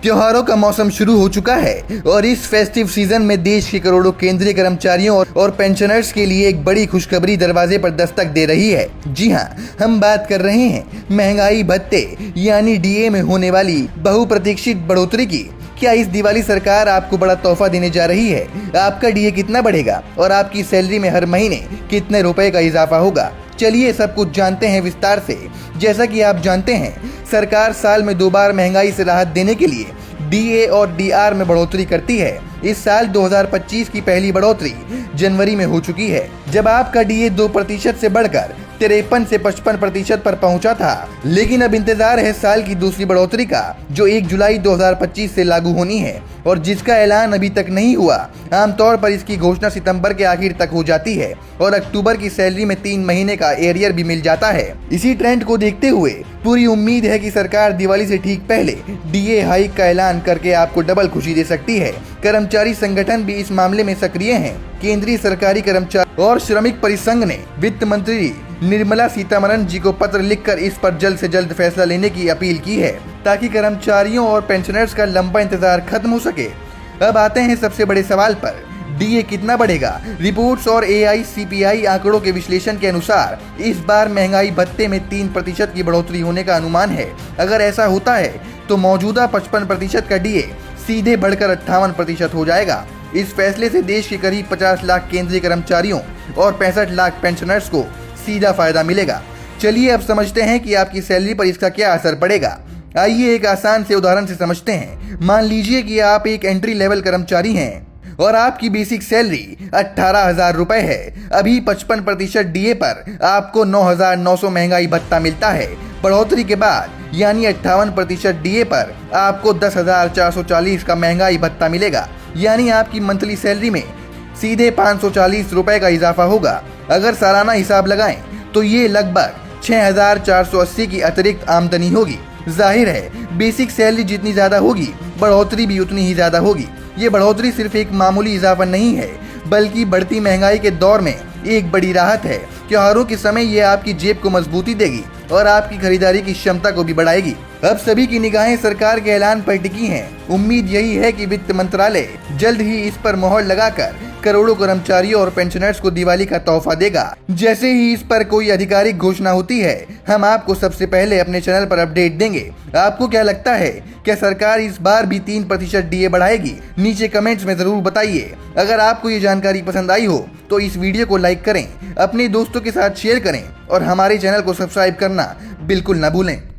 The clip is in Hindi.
त्योहारों का मौसम शुरू हो चुका है और इस फेस्टिव सीजन में देश के करोड़ों केंद्रीय कर्मचारियों और पेंशनर्स के लिए एक बड़ी खुशखबरी दरवाजे पर दस्तक दे रही है। जी हां, हम बात कर रहे हैं महंगाई भत्ते यानी डीए में होने वाली बहुप्रतीक्षित बढ़ोतरी की। क्या इस दिवाली सरकार आपको बड़ा तोहफा देने जा रही है? आपका डीए कितना बढ़ेगा और आपकी सैलरी में हर महीने कितने रुपए का इजाफा होगा? चलिए सब कुछ जानते हैं विस्तार से। जैसा कि आप जानते हैं, सरकार साल में 2 बार महंगाई से राहत देने के लिए डीए और डीआर में बढ़ोतरी करती है। इस साल 2025 की पहली बढ़ोतरी जनवरी में हो चुकी है, जब आपका डीए 2% से बढ़कर 53 से 55% पर पहुंचा था। लेकिन अब इंतजार है साल की दूसरी बढ़ोतरी का, जो 1 जुलाई 2025 से लागू होनी है और जिसका ऐलान अभी तक नहीं हुआ। आमतौर पर इसकी घोषणा सितंबर के आखिर तक हो जाती है और अक्टूबर की सैलरी में 3 महीने का एरियर भी मिल जाता है। इसी ट्रेंड को देखते हुए पूरी उम्मीद है कि सरकार दिवाली से ठीक पहले डीए हाइक का ऐलान करके आपको डबल खुशी दे सकती है। कर्मचारी संगठन भी इस मामले में सक्रिय हैं। केंद्रीय सरकारी कर्मचारी और श्रमिक परिसंघ ने वित्त मंत्री निर्मला सीतारमण जी को पत्र लिखकर इस पर जल्द से जल्द फैसला लेने की अपील की है, ताकि कर्मचारियों और पेंशनर्स का लंबा इंतजार खत्म हो सके। अब आते हैं सबसे बड़े सवाल पर, डीए कितना बढ़ेगा? रिपोर्ट्स और AICPI आंकड़ों के विश्लेषण के अनुसार इस बार महंगाई भत्ते में 3% की बढ़ोतरी होने का अनुमान है। अगर ऐसा होता है तो मौजूदा 55% का डीए सीधे बढ़कर 58% हो जाएगा। इस फैसले से देश के करीब 50 लाख केंद्रीय कर्मचारियों और 65 लाख पेंशनर्स को सीधा फायदा मिलेगा। चलिए अब समझते हैं कि आपकी सैलरी पर इसका क्या असर पड़ेगा। आइए एक आसान से उदाहरण से समझते हैं। मान लीजिए कि आप एक एंट्री लेवल कर्मचारी हैं और आपकी बेसिक सैलरी 18,000 रुपए है। अभी 55% डीए पर आपको 9,900 महंगाई भत्ता मिलता है। बढ़ोतरी के बाद यानी 58% डीए पर आपको 10,440 का महंगाई भत्ता मिलेगा, यानी आपकी मंथली सैलरी में सीधे 540 रुपए का इजाफा होगा। अगर सालाना हिसाब लगाएं तो ये लगभग 6,480 की अतिरिक्त आमदनी होगी। जाहिर है बेसिक सैलरी जितनी ज्यादा होगी, बढ़ोतरी भी उतनी ही ज्यादा होगी। ये बढ़ोतरी सिर्फ एक मामूली इजाफा नहीं है, बल्कि बढ़ती महंगाई के दौर में एक बड़ी राहत है। त्योहारों के समय ये आपकी जेब को मजबूती देगी और आपकी खरीदारी की क्षमता को भी बढ़ाएगी। अब सभी की निगाहें सरकार के ऐलान पर टिकी हैं। उम्मीद यही है कि वित्त मंत्रालय जल्द ही इस पर मोहर लगाकर करोड़ों कर्मचारियों और पेंशनर्स को दिवाली का तोहफा देगा। जैसे ही इस पर कोई आधिकारिक घोषणा होती है, हम आपको सबसे पहले अपने चैनल पर अपडेट देंगे। आपको क्या लगता है, क्या सरकार इस बार भी 3% डीए बढ़ाएगी? नीचे कमेंट्स में जरूर बताइए। अगर आपको ये जानकारी पसंद आई हो तो इस वीडियो को लाइक करें, अपने दोस्तों के साथ शेयर करें और हमारे चैनल को सब्सक्राइब करना बिल्कुल ना भूलें।